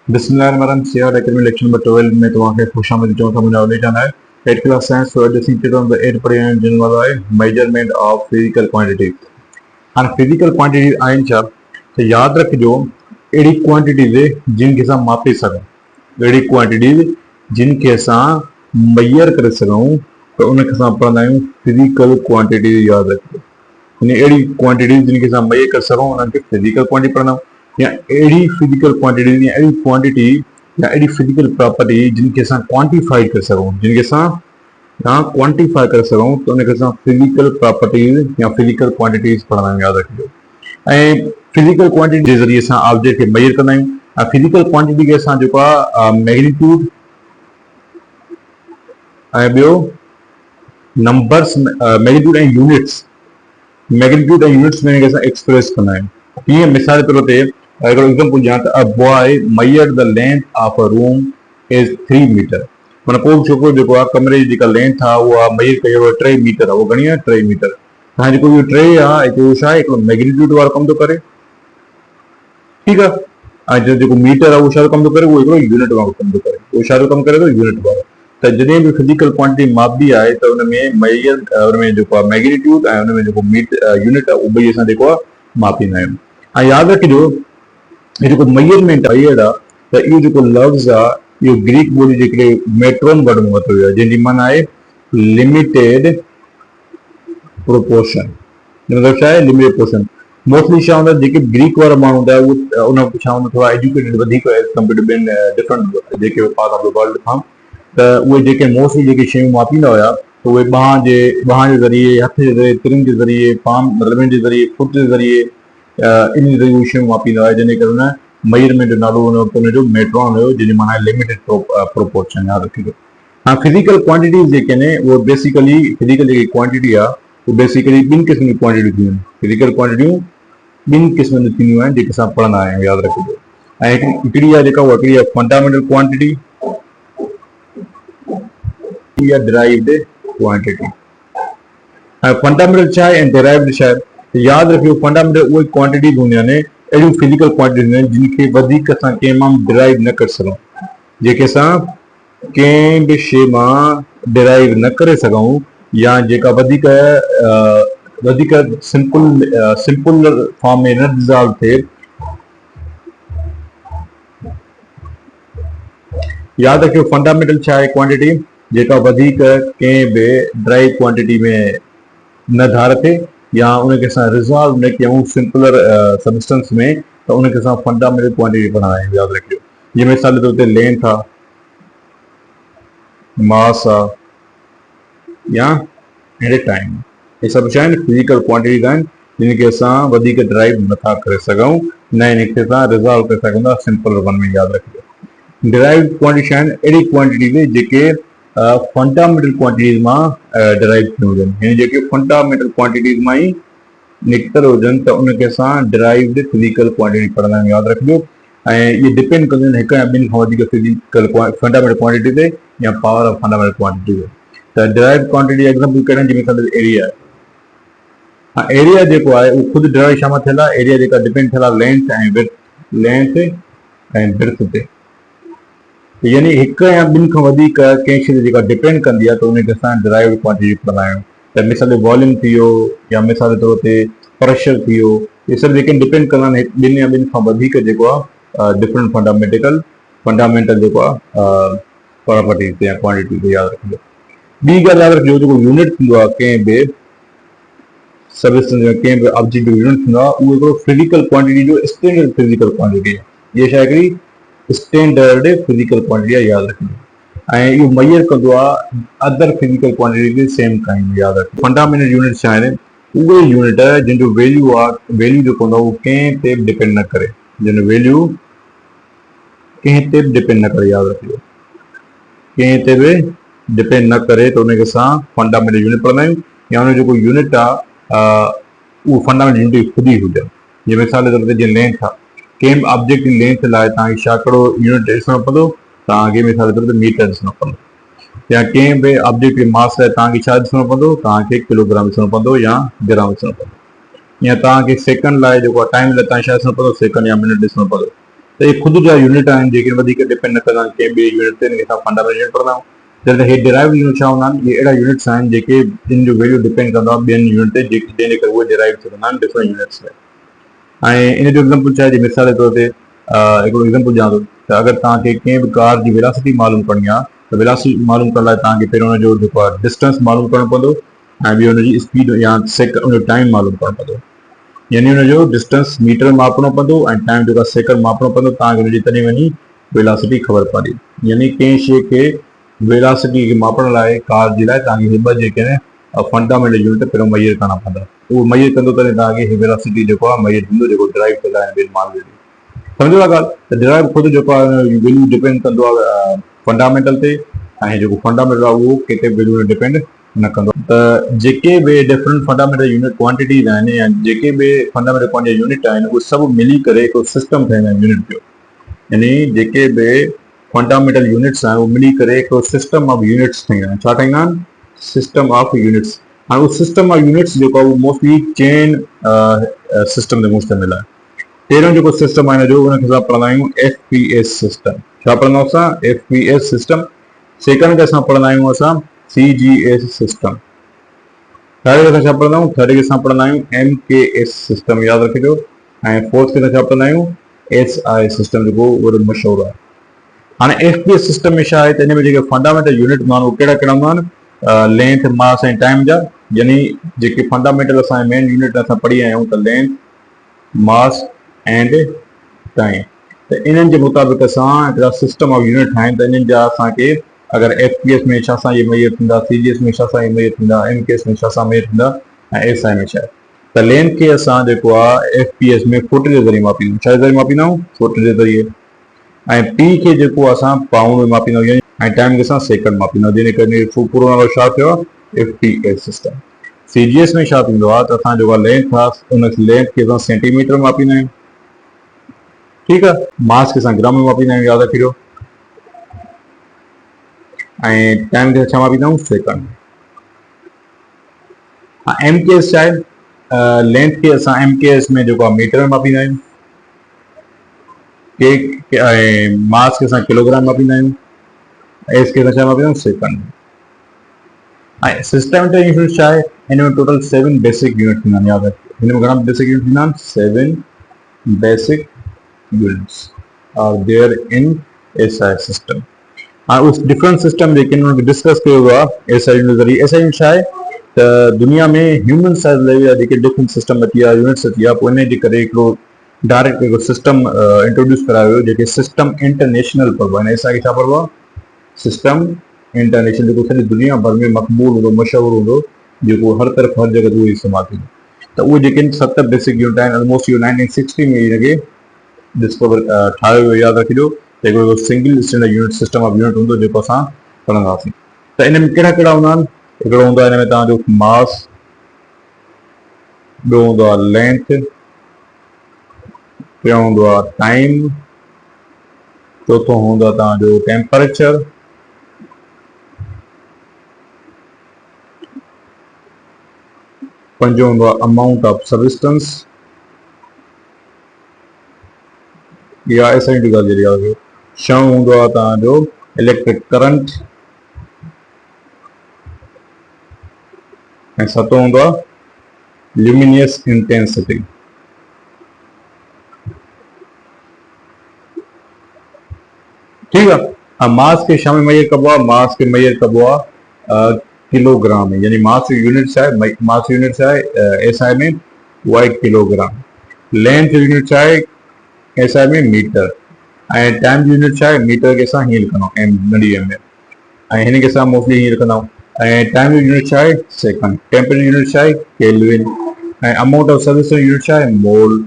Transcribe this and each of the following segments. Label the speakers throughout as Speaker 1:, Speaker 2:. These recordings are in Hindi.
Speaker 1: बिस्मिल्लाहिर्रहमानिर्रहीम एकेडमी लेक्चर नंबर 12 में तव्हांखे खुशामदीद चऊं था। मुंहिंजो नालो जान आहे। 8th class science for adjusting 2008 पढ़ी आहियां, जिन वारो आहे मेजरमेंट ऑफ फिजिकल क्वांटिटी। हाणे फिजिकल क्वांटिटी आहिनि छा, त यादि रखिजो अहिड़ी क्वांटिटीज़ जिन खे असां मापे सघूं, अहिड़ी क्वांटिटीज़ जिन खे असां मैयर करे सघूं, त उनखे असां पढ़ंदा आहियूं फिजिकल क्वांटिटी। यादि रखिजो, यानी अहिड़ी क्वांटिटीज़ जिन खे असां मैयर करे सघूं उन्हनि खे फिजिकल क्वांटिटी पढ़ंदा आहियूं। या अहिड़ी फिजिकल क्वांटिटी या अहिड़ी क्वांटिटी या अहिड़ी फिजिकल प्रॉपर्टी जिनके असां क्वांटिफाई करे सघूं, जिनके असां क्वांटिफाई करे सघूं, त उनखे असां फिजिकल प्रॉपर्टीज़ या फिजिकल क्वांटिटीज़ पढ़ंदा आहियूं। यादि रखिजो, ऐं फिजिकल क्वांटिटी जे ज़रिए असां ऑब्जेक्ट खे मेजर कंदा आहियूं। ऐं फिजिकल क्वांटिटी खे असां जेको आहे मैग्नीट्यूड ऐं ॿियो नंबर्स, मैग्नीट्यूड ऐं यूनिट्स, मैग्नीट्यूड ऐं यूनिट्स में हिनखे असां एक्सप्रेस कंदा आहियूं। कीअं? मिसाल के तौर ते अगर एग्जांपल ॾियां त a boy measured the length of a room is 3 metre. माना को बि छोकिरो जेको आहे कमरे जी जेका लेंथ आहे उहा मेजर कई आहे 3 मीटर आहे। उहो घणी आहे? 3 मीटर। हाणे जेको इहो 3 आहे हिकिड़ो छा आहे? हिकिड़ो मैग्नीट्यूड वारो कमु थो करे, ठीकु आहे। ऐं जेको मीटर आहे उहो छा कमु थो करे? उहो हिकिड़ो यूनिट वारो कमु थो करे। उहो छा कमु करे थो? यूनिट वारो। त जॾहिं बि फिजिकल क्वांटिटी मापबी आहे त उनमें मेजर, उनमें जेको आहे मैग्नीट्यूड ऐं उनमें जेको यूनिट आहे उहो ॿई असां जेको आहे मापींदा आहियूं। ऐं यादि रखिजो ये जेको मेजरमेंट आहे त इहो जेको लफ़्ज़ आहे इहो ग्रीक ॿोली जे हिकिड़े मेट्रोन वर्ड में वरितो वियो आहे, जंहिंजी माना आहे लिमिटेड प्रोपोर्शन। मतिलबु छा आहे? Limited proportion. मोस्टली छा हूंदा, जेके ग्रीक वारा माण्हू हूंदा उहे उन छा हूंदो, थोरा एजुकेटेड वधीक एज़ कम्पेयर टू ॿियनि डिफरेंट जेके पार्ट ऑफ द वर्ल्ड खां, त उहे जेके मोस्टली जेके शयूं मापींदा हुया त उहे बांह जे ज़रिए, हथ जे ज़रिए, तिरनि जे ज़रिए, पाम मतिलबु जे ज़रिए, फुट जे ज़रिए, इन जे ज़रिए उहे शयूं मापींदा हुआ, जंहिंजे करे उन मेजरमेंट जो नालो उन वक़्तु उनजो मेट्रॉन हुयो, जंहिंजी माना लिमिटेड प्रोपोर्शन। यादि रखिजो। हाँ, फिजिकल क्वांटिटीज़ जेके आहिनि उहे बेसिकली फिजिकल जेकी क्वांटिटी आहे उहो बेसिकली ॿिनि क़िस्म जी क्वांटिटियूं थींदियूं आहिनि। फिजिकल क्वांटिटियूं ॿिनि क़िस्म जूं थींदियूं आहिनि जेके असां पढ़ंदा आहियूं। यादि रखिजो। ऐं हिकिड़ी आहे जेका उहा हिकिड़ी आहे फंडामेंटल क्वांटिटी या डिराइव्ड क्वांटिटी। ऐं फंडामेंटल छा आहे ऐं डिराइव्ड छा आहे? यादि रखियो, फंडामेंटल उहे क्वांटिटीज़ हूंदियूं आहिनि, अहिड़ियूं फिजिकल क्वांटिटीज़ हूंदियूं आहिनि जिनखे वधीक असां कंहिं मां डिराइव न करे सघूं, जेके असां कंहिं बि शइ मां डिराइव न करे सघूं, या जेका वधीक सिंपल फॉर्म में न डिज़ॉल्व थिए। यादि रखियो, फंडामेंटल छा आहे? क्वांटिटी जेका वधीक कंहिं बि ड्राइव क्वांटिटी में न धार थिए, या उनखे असां रिज़ॉल्व न कयूं सिंपलर सबस्टेंस में, त उनखे असां फंडामेंटल क्वांटिटी पढ़ंदा आहियूं। यादि रखिजो। जीअं मिसाल जे तौर ते लेंथ आहे, मास आहे, या टाइम, इहे सभु छा आहिनि? फिजिकल क्वांटिटीज़ आहिनि जिनखे असां वधीक ड्राइव नथा करे सघूं, न इनखे असां रिज़ॉल्व करे सघूं था सिंपल वन में। यादि रखिजो। डिराइव क्वांटिटी छा आहिनि? अहिड़ी क्वांटिटीज़ जेके फंडामेंटल क्वांटिटीज़ मां डिराइव थी हुजनि, यानी जेके फंडामेंटल क्वांटिटीज़ मां ई निकितल हुजनि, त उनखे असां डिराइव्ड फिजिकल क्वांटिटी पढ़ंदा आहियूं। यादि रखिजो। ऐं इहे डिपेंड कंदियूं आहिनि हिकु या ॿिनि खां वधीक फिजिकल फंडामेंटल क्वांटिटी ते या पावर ऑफ फंडामेंटल क्वांटिटी ते। त डिराइव्ड क्वांटिटी एग्जाम्पल कहिड़े जी? मिसाल एरिया आहे। हाँ, एरिया जेको आहे उहो ख़ुदि डिराइव छा मां थियल आहे? एरिया जेका डिपेंड थियल आहे लेंथ ऐं विड्थ ते। यानी हिकु या ॿिनि खां वधीक कंहिं शइ ते जेका डिपेंड कंदी आहे, त उनखे असां डिराइव्ड क्वांटिटी पढ़ंदा आहियूं। त मिसाल वॉल्यूम थी वियो, या मिसाल जे तौर ते प्रेशर थी वियो, इहे सभु जेके डिपेंड कंदा आहिनि ॿिनि या ॿिनि खां वधीक जेको आहे डिफरेंट फंडामेंटल जेको आहे प्रॉपर्टी ते या क्वांटिटी ते। यादि रखिजो। ॿी ॻाल्हि यादि रखिजो, जेको यूनिट थींदो आहे कंहिं बि सबस्टेंस या कंहिं बि ऑब्जेक्ट जो यूनिट थींदो आहे, उहो हिकिड़ो फिजिकल क्वांटिटी जो स्टैंडर्ड फिजिकल क्वांटिटी आहे। इहा छा हिकिड़ी स्टैंडर्ड फिजिकल क्वांटिटी आहे। यादि रखिजो। ऐं इहो मेजर कंदो आहे अदर फिजिकल क्वांटिटी खे सेम काइंड। यादि रखिजो। फंडामेंटल यूनिट छा आहिनि? उहे यूनिट जिन जो वैल्यू आहे, वैल्यू जेको हूंदो आहे उहो कंहिं ते बि डिपेंड न करे, जिन जो वैल्यू कंहिं ते बि डिपेंड न करे। यादि रखिजो। कंहिं ते बि डिपेंड न करे, त उनखे असां फंडामेंटल यूनिट पढ़ंदा आहियूं। या उन जेको यूनिट आहे उहो फंडामेंटल यूनिट ख़ुदि ई हुजनि। जीअं मिसाल जे तौर ते जीअं लेंथ आहे, कंहिं बि ऑब्जेक्ट जी लेंथ लाइ तव्हांखे छा कहिड़ो यूनिट ॾिसणो पवंदो? तव्हांखे मिसाल जे तौर ते मीटर ॾिसणो पवंदो। या कंहिं बि ऑब्जेक्ट जे मास लाइ तव्हांखे छा ॾिसणो पवंदो? तव्हांखे किलोग्राम ॾिसणो पवंदो या ग्राम ॾिसणो पवंदो। या तव्हांखे सेकंड लाइ जेको आहे टाइम लाइ तव्हांखे छा ॾिसणो पवंदो? सेकंड या मिनट ॾिसणो पवंदो। त इहे ख़ुदि जा यूनिट आहिनि जेके वधीक डिपेंड न कंदा आहिनि कंहिं ॿिए यूनिट ते, असां फंडामेंटल यूनिट पढ़ंदा आहियूं। त हे डिराइव यूनिट छा हूंदा आहिनि? इहे अहिड़ा यूनिट्स आहिनि जेके जिन जो वैल्यू डिपेंड कंदो आहे ॿियनि यूनिट ते, जंहिंजे करे उहे डिराइव थींदा आहिनि डिफरेंट यूनिट्स में। ऐं इन जो एग्ज़ाम्पल छा आहे? मिसाल जे तौर ते हिकिड़ो एग्ज़ाम्पल ॾियां थो त अगरि तव्हांखे कंहिं बि कार जी वेलासिटी मालूम करणी आहे त वेलासिटी मालूम करण लाइ तव्हांखे पहिरियों हुनजो जेको आहे डिस्टेंस मालूम करणो पवंदो ऐं ॿियो हुनजी स्पीड या हुनजो टाइम मालूम करणो पवंदो। यानी हुनजो डिस्टेंस मीटर में मापणो पवंदो ऐं टाइम जेको आहे सेकंड मापणो पवंदो, तव्हांखे हुनजी तॾहिं वञी वेलासिटी ख़बर पवंदी। यानी कंहिं शइ खे वेलासिटी खे मापण लाइ कार जे लाइ तव्हांखे हे ॿ जेके आहिनि फंडामेंटल यूनिट पहिरियों मय्यर करणा पवंदा। उहो मय्यर कंदो तॾहिं तव्हांखे हे वेलासिटी जेको आहे मय्यर थींदो, जेको ड्राइव कंदा आहिनि ॿिनि मान वेल्यू। सम्झो था ॻाल्हि? त ड्राइव ख़ुदि जेको आहे वैल्यू डिपेंड कंदो आहे फंडामेंटल ते, ऐं जेको फंडामेंटल आहे उहो कंहिं ते वैल्यू डिपेंड न कंदो। त जेके बि डिफरेंट फंडामेंटल यूनिट क्वांटिटीज़ आहिनि या जेके बि फंडामेंटल क्वांटिटी यूनिट आहिनि उहे सभु मिली करे हिकिड़ो सिस्टम ठाहींदा आहिनि यूनिट जो। यानी जेके बि फंडामेंटल यूनिट्स आहिनि उहे मिली करे हिकिड़ो सिस्टम ऑफ यूनिट्स ठाहींदा आहिनि। छा ठाहींदा आहिनि? System of units. हाणे उहो सिस्टम ऑफ यूनिट्स जेको आहे उहो मोस्टली चेन सिस्टम ते मुश्तमिल आहे। पहिरियों जेको सिस्टम आहे हिनजो उनखे असां पढ़ंदा आहियूं FPS सिस्टम। छा पढ़ंदा आहियूं असां? FPS system. सेकंड खे असां पढ़ंदा आहियूं असां CGS सिस्टम। थर्ड खे असां छा पढ़ंदा आहियूं? थर्ड खे असां पढ़ंदा आहियूं MKS सिस्टम, यादि रखिजो। ऐं फोर्थ खे असां छा पढ़ंदा आहियूं? SI सिस्टम, जेको वॾो मशहूरु आहे। हाणे FPS सिस्टम में छा आहे त हिन में जेके फंडामेंटल यूनिट हूंदा आहिनि उहे कहिड़ा कहिड़ा हूंदा आहिनि? लेंथ, मास ऐं टाइम जा। यानी जेके फंडामेंटल असांजे मेन यूनिट असां पढ़ी आया आहियूं त लेंथ, मास एंड टाइम। त इन्हनि जे मुताबिक़ असां हिकिड़ा सिस्टम ऑफ यूनिट ठाहिनि त इन्हनि जा असांखे अगरि FPS में छा सां इहे मय्यर थींदा, CGS में छा सां इहे मय्यर थींदा, MKS में छा सां मय्यर थींदा ऐं SI में छा आहे। त लेंथ खे असां जेको आहे FPS में फुट जे ज़रिए मापींदा आहियूं। छा जे ज़रिए मापींदा आहियूं? फुट जे ज़रिए। ऐं P खे जेको असां पाउंड में मापींदा आहियूं ऐं टाइम खे असां सेकंड मापींदा आहियूं, जंहिं करे पूरो नालो छा थियो? FPS system. CGS में छा थींदो आहे त असां जेको लेंथ आहे उन लेंथ खे असां सेंटीमीटर में मापींदा आहियूं। ठीकु आहे। मास खे असां ग्राम में मापींदा आहियूं, यादि रखिजो। ऐं टाइम खे छा मापींदा आहियूं? सेकंड। MKS छा आहे? लेंथ खे असां MKS में जेको आहे मीटर में मापींदा आहियूं। ऐं मास खे असां किलोग्राम मापींदा आहियूं। एस खे असां छा मापींदा आहियूं? सेकंड। ऐं सिस्टमेटिक यूनिट छा आहे? हिन में टोटल 7 बेसिक यूनिट थींदा आहिनि, यादि रखिजो। हिन में घणा बेसिक यूनिट थींदा आहिनि? 7 basic units are there in SI system। हाणे उस डिफरेंट सिस्टम जेके हुनखे डिस्कस कयो वियो आहे SI यूनिट ज़रिए। SI यूनिट छा आहे त दुनिया में ह्यूमन साइज़ लेवल जा जेके डिफरेंट सिस्टम अची विया, यूनिट्स अची विया, पोइ इन जे करे हिकिड़ो डायरेक्ट हिकिड़ो सिस्टम इंट्रोड्यूस करायो वियो जेके सिस्टम इंटरनेशनल पढ़बो आहे। SI खे छा पढ़बो आहे? सिस्टम इंटरनेशनल, जेको सॼी दुनिया भर में मक़बूल हूंदो, मशहूरु हूंदो, जेको हर तरफ़ हर जॻह ते उहो इस्तेमालु थींदो। त उहे जेके 7 बेसिक यूनिट आहिनि ऑलमोस्ट इहो 1960 में हिनखे डिस्कवर ठाहियो वियो। यादि रखिजो त हिकिड़ो single standard unit system of unit हूंदो जेको असां पढ़ंदासीं। त इन में कहिड़ा कहिड़ा हूंदा आहिनि? हिकिड़ो हूंदो आहे हिन में तव्हांजो मास, ॿियो हूंदो आहे लेंथ, टियों हूंदो आहे टाइम, चोथों हूंदो आहे तव्हांजो टेम्परेचर, पंजो हूंदो आहे अमाउंट ऑफ सबस्टेंस, या SI जी ॻाल्हि जहिड़ी आहे। छहों हूंदो आहे तव्हांजो इलेक्ट्रिक करंट, ऐं सतों हूंदो आहे ल्यूमिनियस इंटेंसिटी। ठीकु आहे। मास खे छा में मय्यर कबो आहे? मास खे मय्यर कबो आहे किलोग्राम में। यानी मास यूनिट छा आहे? मास यूनिट छा आहे SI में? उहा आहे किलोग्राम। लेंथ यूनिट छा आहे SI में? मीटर। ऐं टाइम यूनिट छा आहे? मीटर खे असां हीअं लिखंदा आहियूं एम, नंढी एम में, ऐं हिन खे असां मोस्टली हीअं लिखंदा आहियूं। ऐं टाइम यूनिट छा आहे? सेकंड। टेम्परेचर यूनिट छा आहे? केल्विन। ऐं अमाउंट ऑफ सबस्टेंस यूनिट छा आहे? मोल।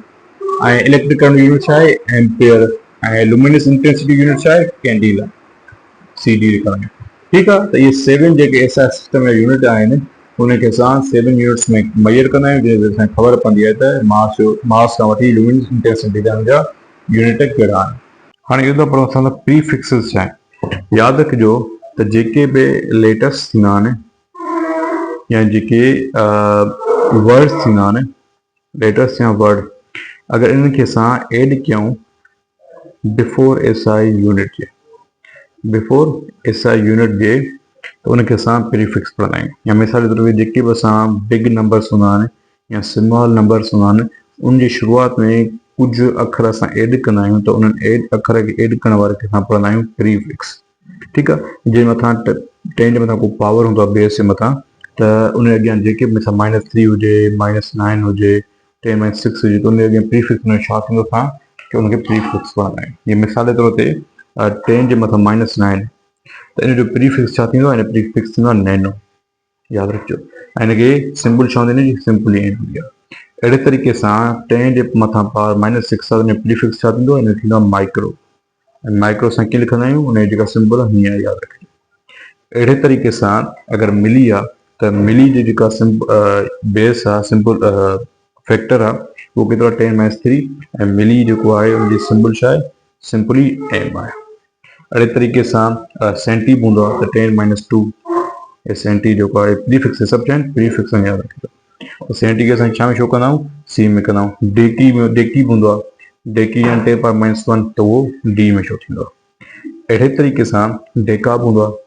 Speaker 1: ऐं इलेक्ट्रिक करंट यूनिट छा आहे? एम्पियर। ऐं लुमिनस इंटेंसिटी यूनिट छा आहे? कैंडिला, CD लिखंदा आहियूं। ठीकु आहे। त इहे 7 जेके SI सिस्टम जा यूनिट आहिनि उनखे असां 7 यूनिट्स में मय्यर कंदा आहियूं, जंहिंजे असांखे ख़बर पवंदी आहे त मास खां वठी लुमिनस इंटेंसिटी ताईं जा यूनिट कहिड़ा आहिनि। हाणे इहो त पढ़ो असां प्रीफिक्सिस छा आहे। यादि रखिजो त जेके बि लेटर्स थींदा आहिनि या जेके वर्ड्स थींदा आहिनि, लेटर्स या वर्ड, अगरि इन्हनि खे असां एड कयूं बिफोर एसआई यूनिट जे बिफोर एसआई यूनिट जे तो उनखे असां प्रीफिक्स पढ़ंदा आहियूं। या मिसाल जे तौर ते जेके बि असां बिग नंबर्स हूंदा आहिनि या स्मॉल नंबर्स हूंदा आहिनि उन जी शुरूआत में कुझु अखर असां ऐड कंदा आहियूं त उन्हनि अखर खे ऐड करण वारे खे असां पढ़ंदा आहियूं प्रीफिक्स। ठीकु आहे। जे मथां 10 जे मथां को पावर हूंदो आहे बेस जे मथां त उन अॻियां जेके बि मिसाल -3 हुजे -9 हुजे 10 - 6 हुजे त उन अॻियां प्रीफिक्स में छा थींदो असां कि उनखे प्रीफिक्स पढ़ंदा आहियूं। जीअं मिसाल जे तौर ते 10 जे मथां -9 त इन जो प्रीफिक्स छा थींदो आहे? इन प्रीफिक्स थींदो आहे नैनो। यादि रखिजो। ऐं इनखे सिंबल छा हूंदी आहिनि? सिंपली एन हूंदी आहे। अहिड़े तरीक़े सां 10 जे मथां पावर -6 आहे उन प्रीफिक्स छा थींदो? इन थींदो आहे माइक्रो। ऐं माइक्रो असां कीअं लिखंदा आहियूं? उन जी जेका सिंबल आहे हीअं यादि रखिजो। अहिड़े तरीक़े सां अगरि मिली आहे त मिली जी जेका बेस आहे सिंपल फैक्टर आहे उहो केतिरो आहे? 10 - 3 ऐं मिली जेको आहे उनजी सिंबल छा आहे? सिंपली एम आहे। अहिड़े तरीक़े सां सेंटी बि हूंदो आहे त 10 - 2 ऐं सेंटी जेको आहे प्रीफिक्स सभु चइनि प्रीफिक्स यादि रखिजो। सेंटी खे असां छा में शो कंदा आहियूं? सी में कंदा आहियूं। डेकी बि हूंदो आहे। डेकी या 10 - 1 त उहो डी में शो थींदो आहे। अहिड़े तरीक़े सां डेका बि हूंदो आहे।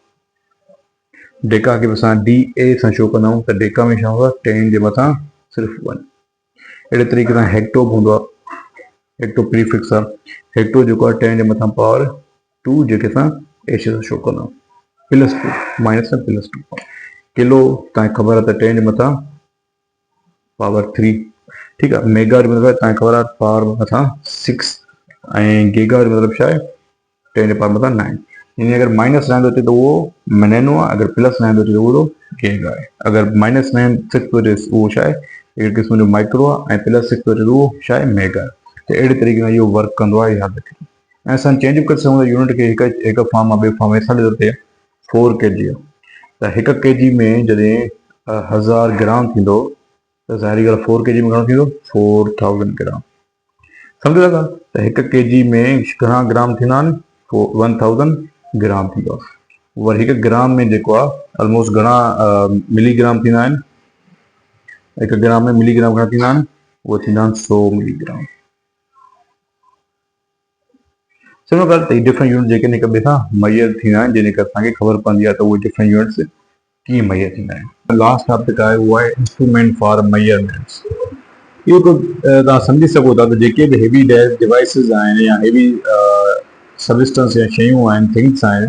Speaker 1: डेका खे बि असां डी ए सां शो कंदा आहियूं त डेका में छा हूंदो आहे? 10 जे मथां सिर्फ़ु 1। अहिड़े तरीक़े सां हेक्टो बि हूंदो आहे। हेक्टो प्रीफिक्स आहे। हेक्टो जेको आहे 10 जे मथां पावर 2 जेके असां एच सां शो कंदा आहियूं +2 माइनस में +2। किलो तव्हांखे ख़बर आहे त 10 जे मथां पावर 3। ठीकु आहे। मेगा जो मतिलबु तव्हांखे ख़बर आहे पावर मथां 6 ऐं गीगा जो मतिलबु छा आहे? 10 जे पावर मथां 9। यानी अगरि माइनस रहंदो अचे त उहो नैनो आहे। अगरि प्लस रहंदो अचे त उहो गीगा आहे। अगरि -6 थो अचे उहो छा आहे? हिकु क़िस्म जो माइक्रो आहे। ऐं +6 थो अचे त उहो छा आहे? मेगा आहे। त अहिड़े तरीक़े सां इहो वर्क कंदो आहे। यादि रखिजो। ऐं असां चेंज बि करे सघूं था यूनिट खे हिकु फॉर्म आहे ॿिए फॉर्म। मिसाल जे तौर ते 4 kg आहे त 1 kg में जॾहिं 1000 ग्राम थींदो त ज़ाहिरी ॻाल्हि 4 kg में घणो थींदो? 4000 ग्राम। सम्झो था त 1 kg में घणा ग्राम थींदा आहिनि? 1000 ग्राम थींदो आहे। वरी 1 ग्राम में जेको आहे ऑलमोस्ट घणा मिलीग्राम थींदा आहिनि? 1 ग्राम में मिलीग्राम घणा थींदा आहिनि? उहे थींदा आहिनि 100 मिलीग्राम। चङो ॻाल्हि त डिफरेंट यूनिट जेके हिक ॿिए सां मैयर थींदा आहिनि जिन खे असांखे ख़बर पवंदी आहे त उहे डिफरेंट यूनिट्स कीअं मैयर थींदा आहिनि। लास्ट टॉपिक आहे उहो आहे इंस्ट्रूमेंट फॉर मेजरमेंट्स। इहो तव्हां सम्झी सघो था त जेके बि हेवी डिवाइसिस आहिनि या हेवी सबस्टेंस या शयूं आहिनि थिंग्स आहिनि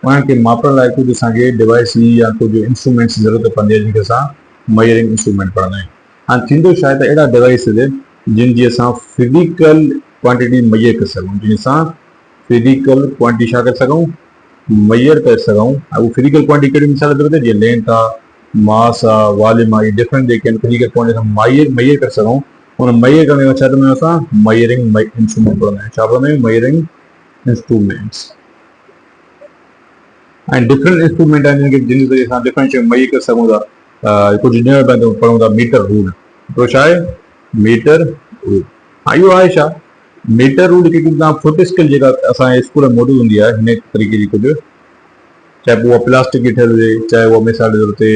Speaker 1: उन्हनि खे मापण लाइ कुझु असांखे डिवाइस या कुझु इंस्ट्रूमेंट्स जी ज़रूरत पवंदी आहे जंहिंखे असां मेजरिंग इंस्ट्रूमेंट पढ़ंदा आहियूं। हाणे थींदो छा आहे त अहिड़ा डिवाइसिस जिन जी असां फिज़िकल क्वांटिटी मेजर करे सघूं जिन सां फिज़िकल क्वांटिटी छा करे सघूं? मेजर करे सघूं। ऐं उहो फिज़िकल क्वांटिटी कहिड़ी? मिसाल जे तौर ते जीअं लेंथ आहे मास आहे वॉल्यूम आहे। डिफरेंट जेके आहिनि फिज़िकल क्वांटिटी असां मेजर करे सघूं। उन मेजर करण में छा कंदा आहियूं? असां मेजरिंग इंस्ट्रूमेंट पढ़ंदा आहियूं। छा पढ़ंदा आहियूं? Measuring instruments. ऐं डिफरेंट इंस्ट्रूमेंट आहिनि जिन ज़रिए असां डिफरेंट शयूं मेजर करे सघूं था। कुझु ॾियण पवंदो पढ़ूं था मीटर रूल। पोइ छा आहे? Metre rule. हा इहो आहे छा? मीटर रूल जेकी तव्हां फुट स्केल जेका असांजे स्कूल में मौजूदु हूंदी आहे हिन तरीक़े जी कुझु चाहे उहा प्लास्टिक जी ठहियलु हुजे चाहे उहा मिसाल जे तौर ते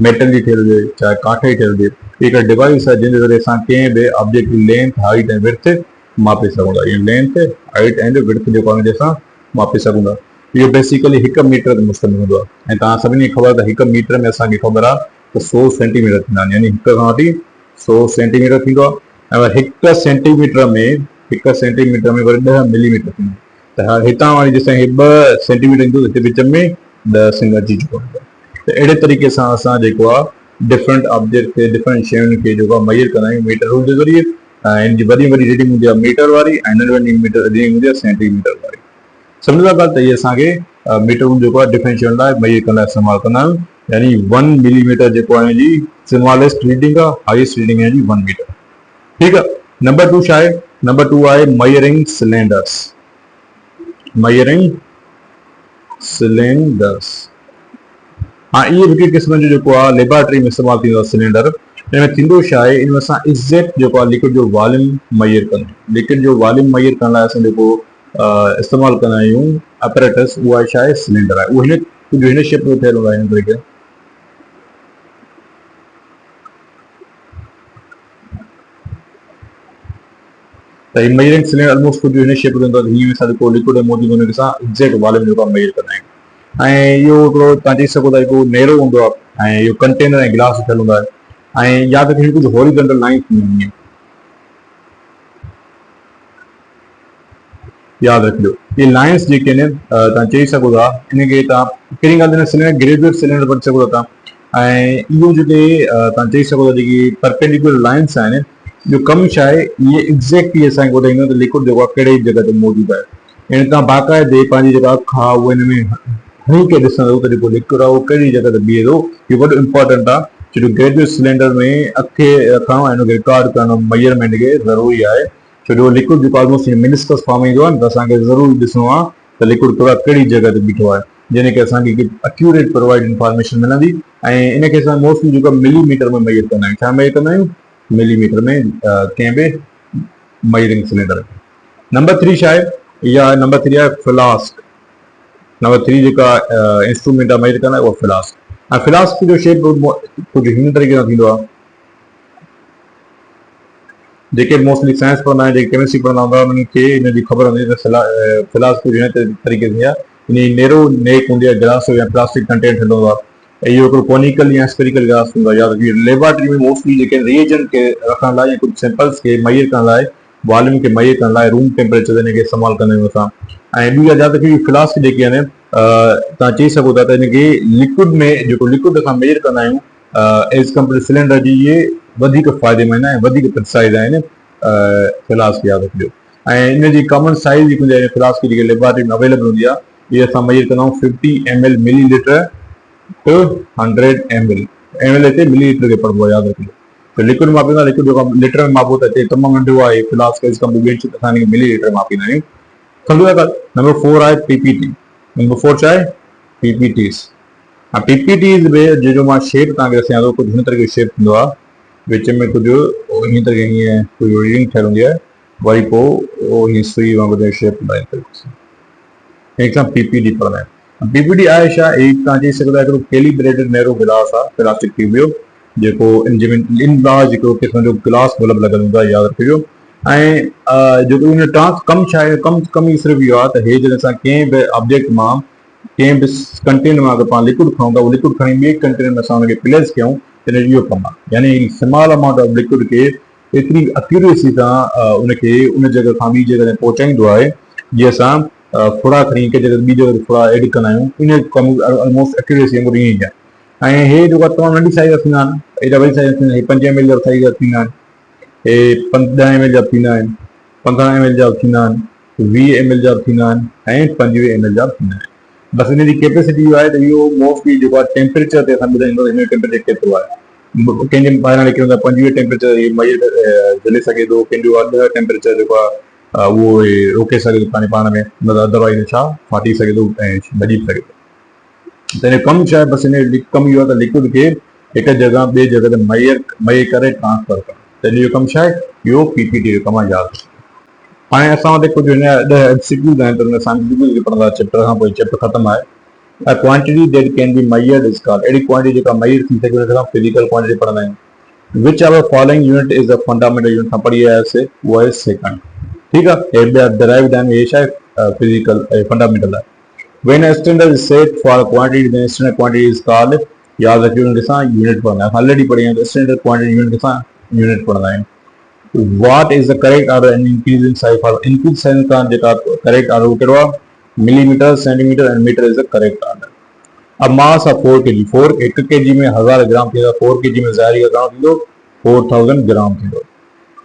Speaker 1: मेटल जी ठहियलु हुजे चाहे काठ जी ठहियलु हुजे। हिकु डिवाइस आहे जंहिंजे ज़रिए असां कंहिं बि ऑब्जेक्ट जी लेंथ हाइट ऐं विड्थ मापे सघूं था। इहो लेंथ हाइट एंड विड्थ जेको आहे असां मापे सघूं था। इहो बेसिकली 1 मीटर ते मुश्तमिल हूंदो आहे। ऐं तव्हां सभिनी खे ख़बर आहे त 1 मीटर में असांखे ख़बर आहे त 100 सेंटीमीटर थींदा आहिनि। यानी 1 खां वठी 100 सेंटीमीटर थींदो आहे। ऐं 1 सेंटीमीटर में वरी 10 मिलीमीटर थींदो आहे। त हाणे हितां वारी जेसिताईं 2 सेंटीमीटर ईंदो हिते विच में 10 सिंग अची चुको हूंदो आहे। त अहिड़े तरीक़े सां असां जेको आहे डिफरेंट ऑब्जेक्ट खे डिफरेंट शयुनि खे जेको आहे मेजर कंदा आहियूं मीटर रूल जे ज़रिए। ऐं हिन जी वॾी वॾी रीडिंग हूंदी आहे मीटर वारी ऐं नंढी वॾी रीडिंग हूंदी आहे सेंटीमीटर वारी। सम्झो था ॻाल्हि त इहे असांखे मीटर रूल जेको आहे डिफरेंट शयुनि लाइ मेजर करण लाइ इस्तेमालु कंदा आहियूं। यानी 1 मिलीमीटर जेको आहे हिन जी स्मॉलेस्ट रीडिंग आहे हाईएस्ट रीडिंग आहे 1 मीटर। ठीकु आहे। नंबर 2 छा आहे? नंबर 2 आहे मेजरिंग सिलेंडर्स। Measuring cylinders. हाँ इहे हिकु क़िस्म जो जेको आहे लेबोरेटरी में इस्तेमालु थींदो आहे सिलेंडर। हिन में थींदो छा आहे? इन में असां एग्ज़ैक्ट जेको आहे लिक्विड जो वॉल्यूम मेजर कंदा आहियूं। लिक्विड जो वॉल्यूम मेजर करण लाइ असां जेको इस्तेमालु कंदा आहियूं अपरेटस उहा छा आहे? सिलेंडर आहे। उहो कुझु हिन शेप में ठहियलु हूंदो आहे हिन तरीक़े। त ही मेजरिंग सिलेंडर ऑलमोस्ट कुछ हिन शेप जो हूंदो आहे, हीअं असां जेको लिक्विड आहे मौजूदु हुनखे असां एग्ज़ैक्ट वॉल्यूम जेको आहे मेजर कंदा आहियूं। ऐं इहो हिकिड़ो तव्हां चई सघो था जेको नेरो हूंदो आहे ऐं इहो कंटेनर ऐं गिलास ठहियलु हूंदो आहे ऐं या त हिन कुझु हॉरिज़ॉन्टल लाइन्स हूंदियूं आहिनि, यादि रखिजो ये लाइन्स जेके आहिनि तव्हां चई सघो था इनखे तव्हां कहिड़ी ॻाल्हि सिलेंडर ग्रेजुएट सिलेंडर पढ़ी सघो था ऐं इहो जेके तव्हां चई सघो था जेकी परपेंडिकुलर लाइन्स आहिनि जो कमु छा आहे, इहे एग्ज़ैक्टली असांखे ॿुधाईंदो त लिक्विड जेको आहे कहिड़ी जॻह ते मौजूदु आहे। यानी तव्हां बाक़ाइदे पंहिंजी जेका अखि आहे उहो हिन में हणी करे ॾिसंदव त जेको लिक्विड आहे उहो कहिड़ी जॻह ते बीहे थो। इहो वॾो इंपॉर्टेंट आहे छो जो ग्रेजुएट सिलेंडर में अखे रखणु ऐं हुनखे रिकॉर्ड करणु मेजरमेंट खे ज़रूरी आहे, छो जो लिक्विड जेको ऑलमोस्ट मिनिस्कस फॉर्म ईंदो आहे न, त असांखे ज़रूरी ॾिसणो आहे त लिक्विड कहिड़ी जॻह ते बीठो आहे, जंहिं खे असांखे एक्यूरेट प्रोवाइड इंफॉर्मेशन मिलंदी। ऐं इनखे असां मोस्टली जेको मिलीमीटर में मेजर कंदा आहियूं। छा मेजर कंदा आहियूं? मिलीमीटर में कंहिं बि मेजरिंग सिलेंडर। नंबर 3 छा आहे? इहा नंबर 3 आहे फ्लास्क। नंबर 3 जेका इंस्ट्रूमेंट आहे मेजर कंदा उहा फ्लास्क। ऐं फ्लास्क जो शेप कुझु हिन तरीक़े सां थींदो आहे, जेके मोस्टली साइंस पढ़ंदा आहिनि, जेके केमिस्ट्री पढ़ंदा हूंदा उन्हनि खे हिन जी ख़बर हूंदी त फ्लास्क कुझु हिन तरीक़े थींदी आहे। इन नेरो नेक हूंदी आहे, गिलास या प्लास्टिक कंटेनर ठहियलु हूंदो आहे। इहो हिकिड़ो कोनिकल या स्फेरिकल गिलास हूंदो आहे। यादि लेबोरेटरी में मोस्टली जेके रिएजेंट खे रखण लाइ या कुझु सैंपल्स खे मेजर करण लाइ, वॉल्यूम खे मेजर करण लाइ रूम टेम्परेचर ते हिनखे इस्तेमालु कंदा आहियूं असां। ऐं ॿी ॻाल्हि यादि रखियो, फ्लास्क जेके आहिनि तव्हां चई सघो था त हिनखे लिक्विड में जेको लिक्विड असां मेजर कंदा आहियूं एज़ कम्पेयर सिलेंडर जी, इहे वधीक फ़ाइदेमंद ऐं वधीक प्रिसाइज़ आहिनि फ्लास्क, यादि रखिजो। ऐं इन जी कॉमन साइज़ जेकी हूंदी आहे फ्लास्क जेके लेबोरेटरी में अवेलेबल हूंदी आहे, इहे असां मेजर कंदा आहियूं 50 ml millilitre to 100 ml। ml हिते मिलीलीटर खे पढ़िबो आहे, यादि रखिजो। त लिक्विड मापींदा, लिक्विड जेको लीटर में मापो त हिते तमामु नंढो आहे फ्लास्क एज़ कम्पेयर ॿियनि असां हिनखे मिलीलीटर मापींदा आहियूं। सम्झो था ॻाल्हि। नंबर 4 आहे पीपीटी। नंबर 4 छा आहे? पीपीटीज़। ऐं पीपीटीज़ में जो मां शेप तव्हांखे ॾिसां थो, कुझु हिन तरीक़े शेप थींदो आहे, विच में कुझु हीअं तरीक़े हीअं कुझु रिंग ठहियलु हूंदी आहे, वरी पोइ हीअं सुई वांगुरु शेप हूंदा आहिनि, हिन सां पीपीटी पढ़ंदा आहिनि। पीपीटी आहे छा? तव्हां चई सघो था हिकिड़ो कैलिब्रेटेड नेरो गिलास आहे प्लास्टिक ट्यूब जो, जेको जंहिंमें इन लार्ज हिकिड़ो क़िस्म जो गिलास बल्ब लॻल हूंदो आहे, यादि रखिजो। ऐं जेको हुन कमु छा आहे, कमु सिर्फ़ु इहो आहे त हे जॾहिं असां कंहिं बि ऑब्जेक्ट मां, कंहिं बि कंटेनर मां अगरि पाण लिक्विड खणूं था, उहो लिक्विड खणी ॿिए कंटेनर में असां हुनखे प्लेस कयूं त इहो कमु आहे। यानी स्मॉल अमाउंट ऑफ लिक्विड खे एतिरी एक्यूरेसी सां उनखे उन जॻह खां ॿी जॻह ते पहुचाईंदो आहे, जीअं असां फुड़ा खणी कंहिं जॻह ॿी जॻह ते फुड़ा एड कंदा आहियूं, इन कमु ऑलमोस्ट एक्यूरेसी वांगुरु ईअं ई आहे। ऐं हे जेको आहे तमामु नंढी साइज़ जा थींदा आहिनि, एॾा वॾी साइज़ थींदा आहिनि। 5 ml जा साइज़ जा थींदा आहिनि, हे 10 ml जा थींदा आहिनि, 15 ml जा थींदा आहिनि, 20 ml जा थींदा आहिनि ऐं 25 ml जा थींदा आहिनि। बसि हिन जी कैपेसिटी इहो आहे त इहो मोस्टली जेको आहे टेम्परेचर ते असां ॿुधाईंदो हिन जो टेम्परेचर केतिरो आहे। कंहिंजे ॿाहिरां लिखियो हूंदो आहे 25 टेम्परेचर झले सघे थो, कंहिंजो 10 टेम्परेचर जेको आहे उहो रोके सघे थो पंहिंजे पाण में, मतिलबु अदरवाइज़ छा फाटी सघे थो ऐं भॼी बि सघे थो। त हिन कमु छा आहे? बसि हिन कमु इहो आहे त लिक्विड खे हिकु जॻह ॿिए जॻह ते मेजर करे ट्रांसफर करणु, त इहो कमु छा आहे? इहो पीपीटी जो कमु आहे, यादि। हाणे असां वटि कुझु हिन 10 एमसीक्यूज़ आहिनि, त हुन असां एमसीक्यूज़ पढ़ंदा चैप्टर खां पोइ, चैप्टर ख़तमु आहे। A quantity that can be measured is called, अहिड़ी क्वांटिटी जेका मेजर थी सघे हुनखे असां फिजिकल क्वांटिटी पढ़ंदा आहियूं। Which our following unit is the fundamental unit, हम पढ़ी आयासीं, वो है सेकंड। ठीक है, ये derived and ये शायद फिजिकल फंडामेंटल है। When a standard is set for a quantity, then standard quantity is called, याद रखियो उनके साथ यूनिट पढ़ना है। ऑलरेडी पढ़े हैं तो स्टैंडर्ड क्वांटिटी यूनिट के साथ यूनिट पढ़ना है। What is the correct order and increasing size for increase size का जेका correct order करो, millimetre, centimetre and metre is the correct order. अब मास ऑफ 4 kg, 1 kg में 1000 ग्राम थींदो, 4 kg में ज़ाहिर ग्राम थींदो 4000 ग्राम थींदो।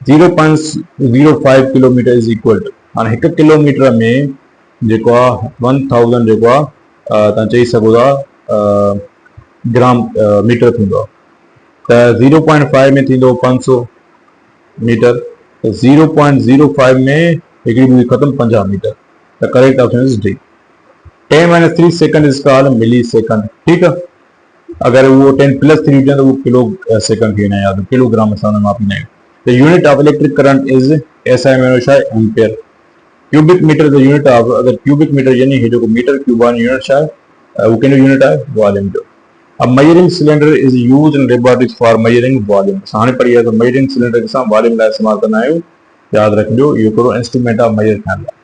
Speaker 1: 0.05 किलोमीटर इज इक्वल टू, हाणे 1 किलोमीटर में जेको आहे 1000 जेको आहे तव्हां चई सघो था ग्राम मीटर थींदो आहे। त 0.5 में थींदो 500 मीटर, 0.05 में हिकिड़ी ॿी ख़तमु 50 metre. The correct option is D. 10 minus 3 second is called millisecond। ठीक है, अगर वो 10 plus 3 हुजे तो वो किलो सेकंड थी याद, किलोग्राम में सामने मापींदा आहियूं। The unit of electric current is SI में छा आहे एम्पियर। क्यूबिक मीटर जो यूनिट ऑफ, अगर क्यूबिक मीटर यानी हे जो मीटर क्यूब वन यूनिट छा आहे वो कंहिंजो यूनिट आहे वॉल्यूम जो। अब measuring cylinder is used in laboratories for measuring volume. हाणे पढ़ी आहे त मेजरिंग सिलेंडर के साथ वॉल्यूम लाइ इस्तेमालु कंदा आहियूं। यादि रखिजो, इहो हिकिड़ो इंस्ट्रूमेंट आहे मेजर थियण लाइ।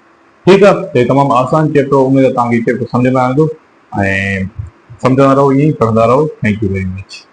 Speaker 1: ठीकु आहे, त तमामु आसान चैप्टर, उमेद आहे तव्हांखे चैप्टर सम्झ में आंदो ऐं सम्झंदा रहो, ईअं ई पढ़ंदा रहो। Thank you very much.